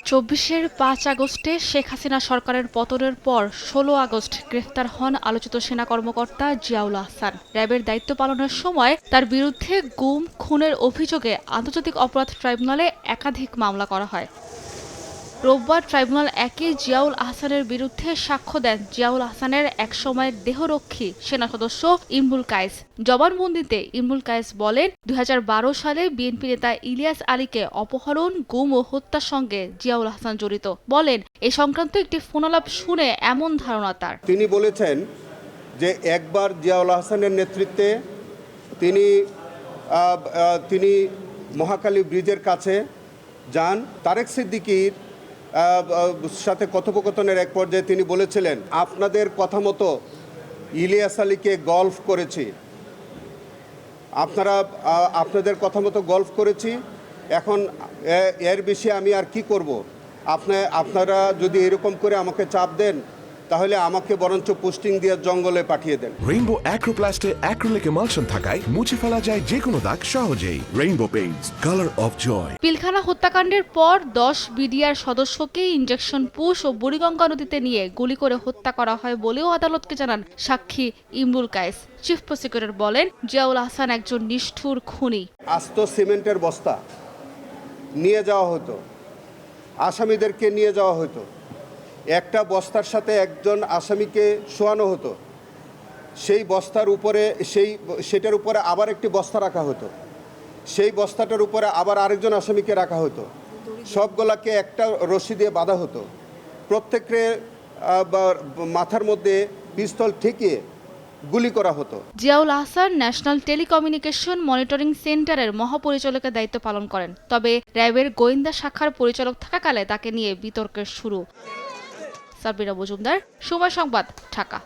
২০২৪-এর ৫ আগস্টে শেখ হাসিনা সরকারের পতনের পর ১৬ আগস্ট গ্রেফতার হন আলোচিত সেনা কর্মকর্তা জিয়াউল আহসান। র্যাবের দায়িত্ব পালনের সময় তার বিরুদ্ধে গুম, খুনের অভিযোগে আন্তর্জাতিক অপরাধ ট্রাইব্যুনালে একাধিক মামলা করা হয়। রোববার ট্রাইব্যুনাল একই জিয়াউল আহসানের বিরুদ্ধে সাক্ষ্য দেন জিয়াউল আহসানের একসময়ের দেহরক্ষী সেনা সদস্য ইমরুল কায়েস। জবানবন্দিতে ইমরুল কায়েস বলেন, ২০১২ সালে বিএনপি নেতা ইলিয়াস আলীকে অপহরণ, গুম ও হত্যার সঙ্গে জিয়াউল আহসান জড়িত। বলেন, এ সংক্রান্ত একটি ফোনালাপ শুনে এমন ধারণা তার। তিনি বলেছেন যে একবার জিয়াউল আহসানের নেতৃত্বে তিনি মহাখালী ব্রিজের কাছে যান। তারেক সিদ্দিকীর সাথে কথোপকথনের এক পর্যায়ে তিনি বলেছিলেন, আপনাদের কথা মতো ইলিয়াস আলীকে গল্ফ করেছি, আপনাদের কথা মতো গল্ফ করেছি, এখন এর বেশি আমি আর কি করব? আপনারা যদি এরকম করে আমাকে চাপ দেন, তাহলে আমাকে বরঞ্চ পোস্টিং দিয়ে জঙ্গলে পাঠিয়ে দেন। রেইনবো অ্যাক্রোপ্লাস্টে অ্যাক্রিলিক এমালশন থাকায় মুছে ফেলা যায় যে কোনো দাগ সহজেই। Rainbow paints, colour of joy. Pilkhana হত্যাকাণ্ডের পর ১০ বিডিআর সদস্যকে ইনজেকশন পুশ ও বুড়িগঙ্গা নদীতে নিয়ে গুলি করে হত্যা করা হয় বলেও আদালতকে জানান সাক্ষী ইমরুল কায়েস। চিফ প্রসিকিউটর বলেন, জিয়াউল আহসান একজন নিষ্ঠুর খুনি। আস্ত সিমেন্টের বস্তা নিয়ে যাওয়া হতো, আসামিদেরকে নিয়ে যাওয়া হতো, একটা বস্তার সাথে একজন আসামিকে শোয়ানো হতো, সেই বস্তার উপরে সেটার উপরে আবার একটি বস্তা রাখা হতো, সেই বস্তাটার উপরে আবার আরেকজন আসামিকে রাখা হতো, সবগুলাকে একটা রশি দিয়ে বাঁধা হতো, প্রত্যেকের মাথার মধ্যে পিস্তল ঠেকিয়ে গুলি করা হতো। Ziaul Ahsan national telecommunication monitoring সেন্টারের মহাপরিচালকের দায়িত্ব পালন করেন। তবে র্যাবের গোয়েন্দা শাখার পরিচালক থাকাকালে তাকে নিয়ে বিতর্কের শুরু। সাবিরা মজুমদার, সময় সংবাদ, ঢাকা।